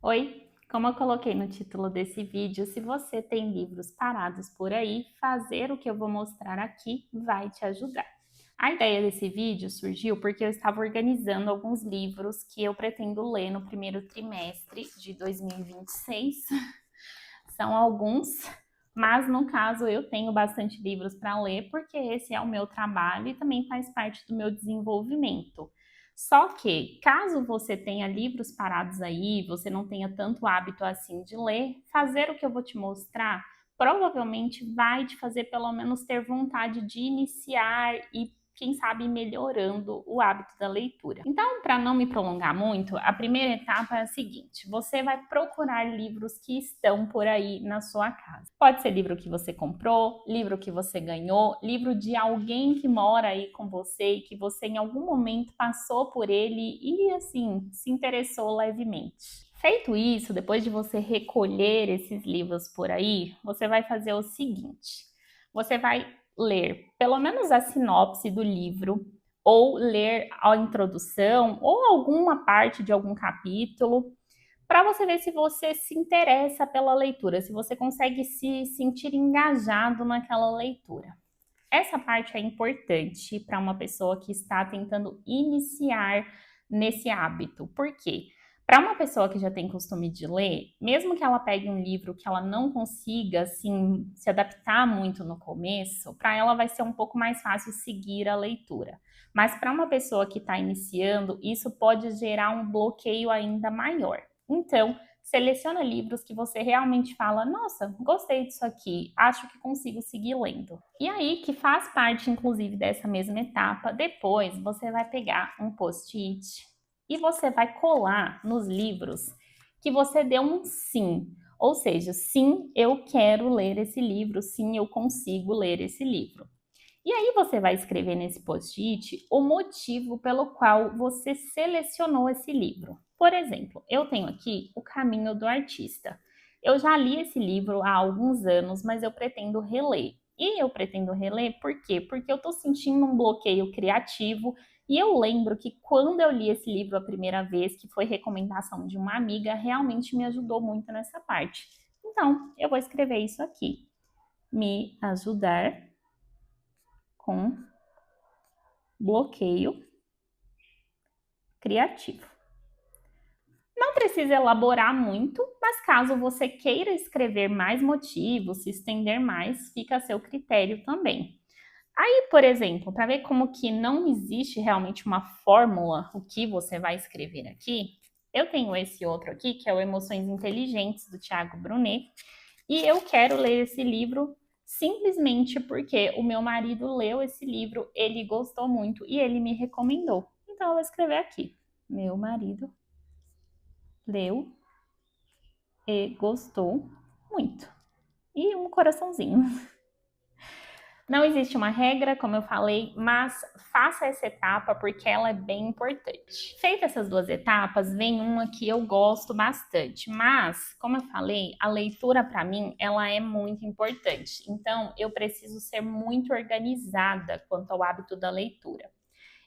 Oi, como eu coloquei no título desse vídeo, se você tem livros parados por aí, fazer o que eu vou mostrar aqui vai te ajudar. A ideia desse vídeo surgiu porque eu estava organizando alguns livros que eu pretendo ler no primeiro trimestre de 2026. São alguns, mas no caso eu tenho bastante livros para ler porque esse é o meu trabalho e também faz parte do meu desenvolvimento. Só que, caso você tenha livros parados aí, você não tenha tanto hábito assim de ler, fazer o que eu vou te mostrar provavelmente vai te fazer pelo menos ter vontade de iniciar e quem sabe melhorando o hábito da leitura. Então, para não me prolongar muito, a primeira etapa é a seguinte: você vai procurar livros que estão por aí na sua casa. Pode ser livro que você comprou, livro que você ganhou, livro de alguém que mora aí com você e que você em algum momento passou por ele e assim se interessou levemente. Feito isso, depois de você recolher esses livros por aí, você vai fazer o seguinte: você vai ler pelo menos a sinopse do livro, ou ler a introdução, ou alguma parte de algum capítulo, para você ver se você se interessa pela leitura, se você consegue se sentir engajado naquela leitura. Essa parte é importante para uma pessoa que está tentando iniciar nesse hábito. Por quê? Para uma pessoa que já tem costume de ler, mesmo que ela pegue um livro que ela não consiga assim, se adaptar muito no começo, para ela vai ser um pouco mais fácil seguir a leitura. Mas para uma pessoa que está iniciando, isso pode gerar um bloqueio ainda maior. Então, seleciona livros que você realmente fala: nossa, gostei disso aqui, acho que consigo seguir lendo. E aí, que faz parte, inclusive, dessa mesma etapa, depois você vai pegar um post-it e você vai colar nos livros que você deu um sim. Ou seja, sim, eu quero ler esse livro, sim, eu consigo ler esse livro. E aí você vai escrever nesse post-it o motivo pelo qual você selecionou esse livro. Por exemplo, eu tenho aqui O Caminho do Artista. Eu já li esse livro há alguns anos, mas eu pretendo reler. E eu pretendo reler por quê? Porque eu estou sentindo um bloqueio criativo e eu lembro que quando eu li esse livro a primeira vez, que foi recomendação de uma amiga, realmente me ajudou muito nessa parte. Então, eu vou escrever isso aqui. Me ajudar com bloqueio criativo. Não precisa elaborar muito, mas caso você queira escrever mais motivos, se estender mais, fica a seu critério também. Aí, por exemplo, para ver como que não existe realmente uma fórmula, o que você vai escrever aqui, eu tenho esse outro aqui, que é o Emoções Inteligentes, do Thiago Brunet, e eu quero ler esse livro simplesmente porque o meu marido leu esse livro, ele gostou muito e ele me recomendou. Então, eu vou escrever aqui: meu marido leu e gostou muito. E um coraçãozinho. Não existe uma regra, como eu falei, mas faça essa etapa porque ela é bem importante. Feitas essas duas etapas, vem uma que eu gosto bastante, mas, como eu falei, a leitura para mim, ela é muito importante. Então, eu preciso ser muito organizada quanto ao hábito da leitura.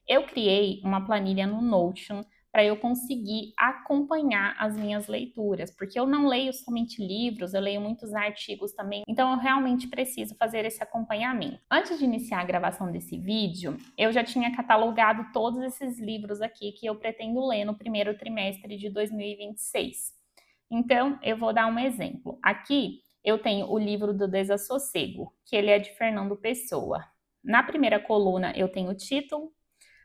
Eu criei uma planilha no Notion para eu conseguir acompanhar as minhas leituras, porque eu não leio somente livros, eu leio muitos artigos também, então eu realmente preciso fazer esse acompanhamento. Antes de iniciar a gravação desse vídeo, eu já tinha catalogado todos esses livros aqui que eu pretendo ler no primeiro trimestre de 2026. Então, eu vou dar um exemplo. Aqui eu tenho o livro do Desassossego, que ele é de Fernando Pessoa. Na primeira coluna eu tenho o título,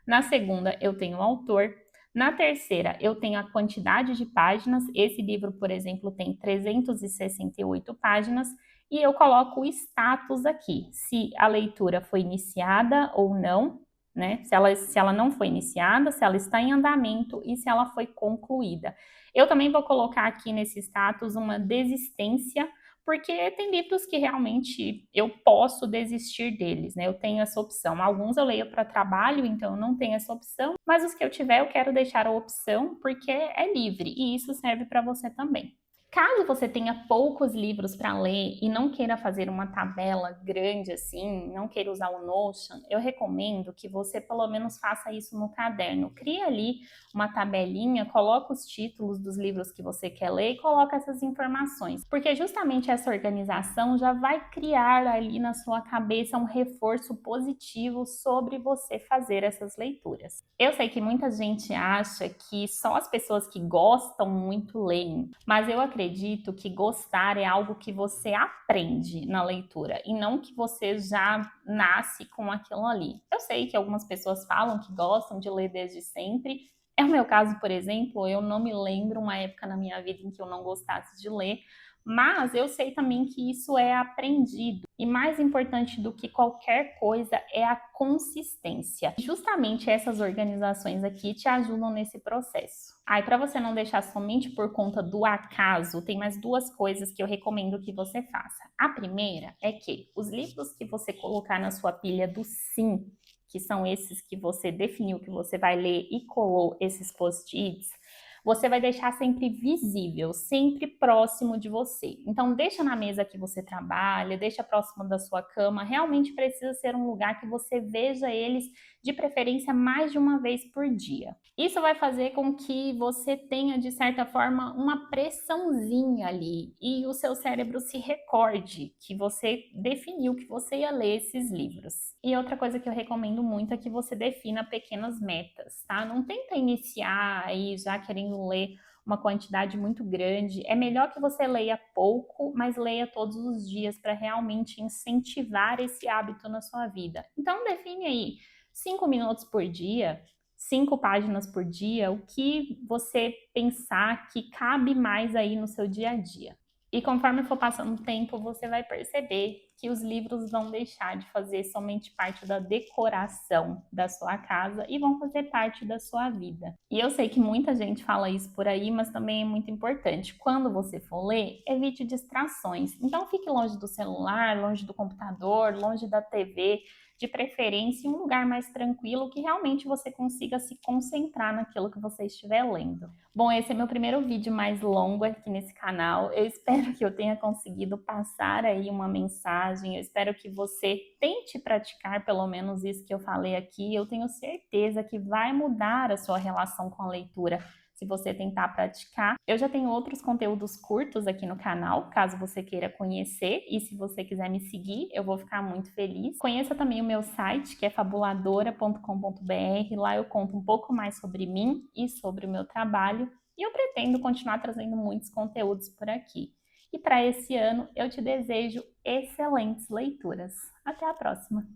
na segunda, eu tenho o autor. Na terceira, eu tenho a quantidade de páginas. Esse livro, por exemplo, tem 368 páginas. E eu coloco o status aqui, se a leitura foi iniciada ou não, né? Se ela não foi iniciada, se ela está em andamento e se ela foi concluída. Eu também vou colocar aqui nesse status uma desistência, porque tem livros que realmente eu posso desistir deles, né? Eu tenho essa opção. Alguns eu leio para trabalho, então eu não tenho essa opção, mas os que eu tiver eu quero deixar a opção porque é livre e isso serve para você também. Caso você tenha poucos livros para ler e não queira fazer uma tabela grande assim, não queira usar o Notion, eu recomendo que você pelo menos faça isso no caderno. Cria ali uma tabelinha, coloca os títulos dos livros que você quer ler e coloca essas informações, porque justamente essa organização já vai criar ali na sua cabeça um reforço positivo sobre você fazer essas leituras. Eu sei que muita gente acha que só as pessoas que gostam muito leem, mas eu acredito que gostar é algo que você aprende na leitura e não que você já nasce com aquilo ali. Eu sei que algumas pessoas falam que gostam de ler desde sempre. É o meu caso, por exemplo, eu não me lembro uma época na minha vida em que eu não gostasse de ler, mas eu sei também que isso é aprendido. E mais importante do que qualquer coisa é a consistência. Justamente essas organizações aqui te ajudam nesse processo. Aí, para você não deixar somente por conta do acaso, tem mais duas coisas que eu recomendo que você faça. A primeira é que os livros que você colocar na sua pilha do sim, que são esses que você definiu que você vai ler e colou esses post-its, você vai deixar sempre visível, sempre próximo de você. Então, deixa na mesa que você trabalha, deixa próximo da sua cama. Realmente precisa ser um lugar que você veja eles, de preferência, mais de uma vez por dia. Isso vai fazer com que você tenha, de certa forma, uma pressãozinha ali e o seu cérebro se recorde que você definiu que você ia ler esses livros. E outra coisa que eu recomendo muito é que você defina pequenas metas, tá? Não tenta iniciar aí já querendo ler uma quantidade muito grande. É melhor que você leia pouco, mas leia todos os dias para realmente incentivar esse hábito na sua vida. Então define aí 5 minutos por dia, 5 páginas por dia, o que você pensar que cabe mais aí no seu dia a dia. E conforme for passando o tempo, você vai perceber que os livros vão deixar de fazer somente parte da decoração da sua casa e vão fazer parte da sua vida. E eu sei que muita gente fala isso por aí, mas também é muito importante. Quando você for ler, evite distrações. Então fique longe do celular, longe do computador, longe da TV, de preferência em um lugar mais tranquilo que realmente você consiga se concentrar naquilo que você estiver lendo. Bom, esse é meu primeiro vídeo mais longo aqui nesse canal. Eu espero que eu tenha conseguido passar aí uma mensagem. Eu espero que você tente praticar pelo menos isso que eu falei aqui. Eu tenho certeza que vai mudar a sua relação com a leitura se você tentar praticar. Eu já tenho outros conteúdos curtos aqui no canal, caso você queira conhecer, e se você quiser me seguir, eu vou ficar muito feliz. Conheça também o meu site, que é fabuladora.com.br. Lá eu conto um pouco mais sobre mim e sobre o meu trabalho, e eu pretendo continuar trazendo muitos conteúdos por aqui. E para esse ano, eu te desejo excelentes leituras. Até a próxima!